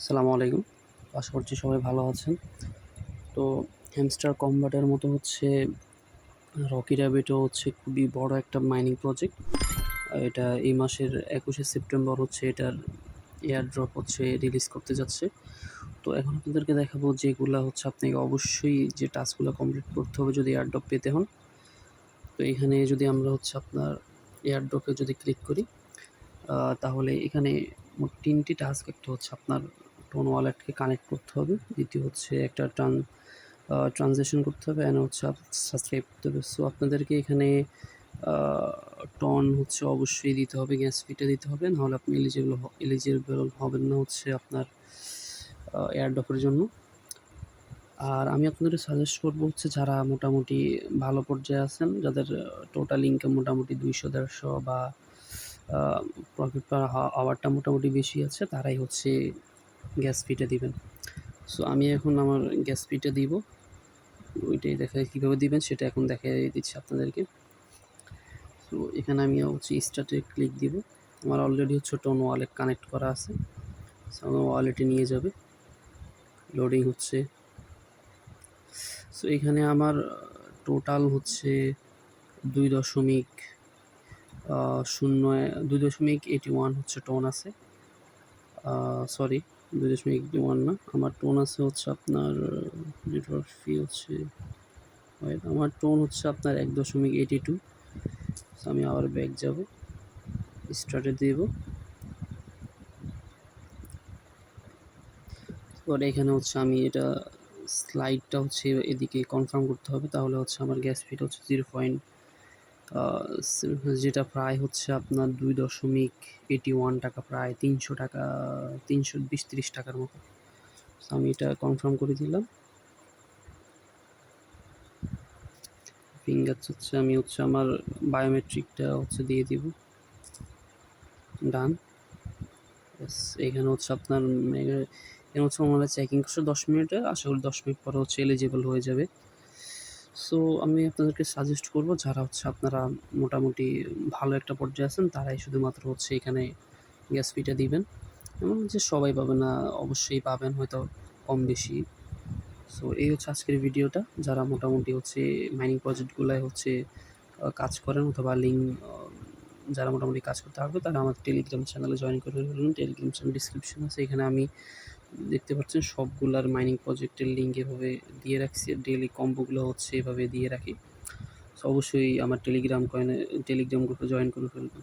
আসসালামু আলাইকুম। আশা করছি সবাই ভালো আছেন। তো হ্যামস্টার কম্বাটের মতো হচ্ছে রকি র্যাবিটও হচ্ছে খুবই বড় একটা মাইনিং প্রজেক্ট। এটা এই মাসের ২১শে সেপ্টেম্বর হচ্ছে এটার এয়ারড্রপ হচ্ছে রিলিজ করতে যাচ্ছে। তো এখন আপনাদেরকে দেখাবো যেগুলা হচ্ছে আপনাকে অবশ্যই যে টাস্কগুলো কমপ্লিট করতে হবে যদি এয়ারড্রপ পেতে হন। তো এখানে যদি আমরা হচ্ছে আপনার এয়ারড্রপে যদি ক্লিক করি তাহলে এখানে মোট ৩টি টাস্ক। একটা হচ্ছে আপনার টোন ওয়ালেটকে কানেক্ট করতে হবে, দ্বিতীয় হচ্ছে একটা ট্রানজ্যাকশন করতে হবে, অ্যান্ড হচ্ছে সাবস্ক্রাইব করতে হবে। সো আপনাদেরকে এখানে টন হচ্ছে অবশ্যই দিতে হবে, গ্যাস ফিটা দিতে হবে, নাহলে আপনি এলিজিবল হবেন না হচ্ছে আপনার এয়ারড্রপের জন্য। আর আমি আপনাদের সাজেস্ট করবো হচ্ছে যারা মোটামুটি ভালো পর্যায়ে আছেন, যাদের টোটাল ইনকাম মোটামুটি ২০০-১৫০ বা প্রফিট পার আওয়ারটা মোটামুটি বেশি আছে, তারাই হচ্ছে গ্যাস ফিটা দিবেন। সো আমি এখন আমার গ্যাস ফিটা দিব, ওইটাই দেখা কীভাবে দিবেন সেটা এখন দেখাই দিচ্ছি আপনাদেরকে। তো এখানে আমি হচ্ছে স্টার্টে ক্লিক দিব। আমার অলরেডি হচ্ছে টোন ওয়ালেট কানেক্ট করা আছে, সো আমার ওয়ালেটে নিয়ে যাবে, লোডিং হচ্ছে। সো এখানে আমার টোটাল হচ্ছে 2.81 হচ্ছে টোন আছে। সরি, 2.81 না, আমার টোন আছে হচ্ছে আপনার নেটওয়ার্ক ফি হচ্ছে, আমার টোন হচ্ছে আপনার 1.82। আমি আবার ব্যাক যাব, স্টার্টে দেব। পরে এখানে হচ্ছে আমি এটা স্লাইডটা হচ্ছে এদিকে কনফার্ম করতে হবে, তাহলে হচ্ছে আমার গ্যাস ফিটা হচ্ছে 0. যেটা প্রায় হচ্ছে আপনার 2.81 টাকা, প্রায় 300 টাকা, 320-30 টাকার মতো। আমি এটা কনফার্ম করে দিলাম। ফিঙ্গার হচ্ছে আমি হচ্ছে আমার বায়োমেট্রিকটা হচ্ছে দিয়ে দিব, ডান। এখানে হচ্ছে আপনার এখানে হচ্ছে আমাদের চেকিং করছে 10 মিনিটে, আশা করি 10 মিনিট পরে হচ্ছে এলিজিবল হয়ে যাবে। সো আমি আপনাদেরকে সাজেস্ট করব যারা হচ্ছে আপনারা মোটামুটি ভালো একটা পর্যায়ে আছেন, তারাই শুধুমাত্র হচ্ছে এখানে গ্যাস ফিটা দিবেন। এমন যে সবাই পাবে না, অবশ্যই পাবেন, হয়তো কম বেশি। সো এই হচ্ছে আজকের ভিডিওটা। যারা মোটামুটি হচ্ছে মাইনিং প্রজেক্টগুলোয় হচ্ছে কাজ করেন, অথবা যারা মোটামুটি কাজ করতে পারবে, তারা আমার টেলিগ্রাম চ্যানেলে জয়েন করে ফেলুন। টেলিগ্রাম চ্যানেল ডিসক্রিপশন আছে, এখানে আমি দেখতে পাচ্ছেন সবগুলার মাইনিং প্রজেক্টের লিঙ্ক এভাবে দিয়ে রাখছি, ডেইলি কম্বোগুলো হচ্ছে এভাবে দিয়ে রাখি। সো অবশ্যই আমার টেলিগ্রাম গ্রুপে জয়েন করে ফেলবেন।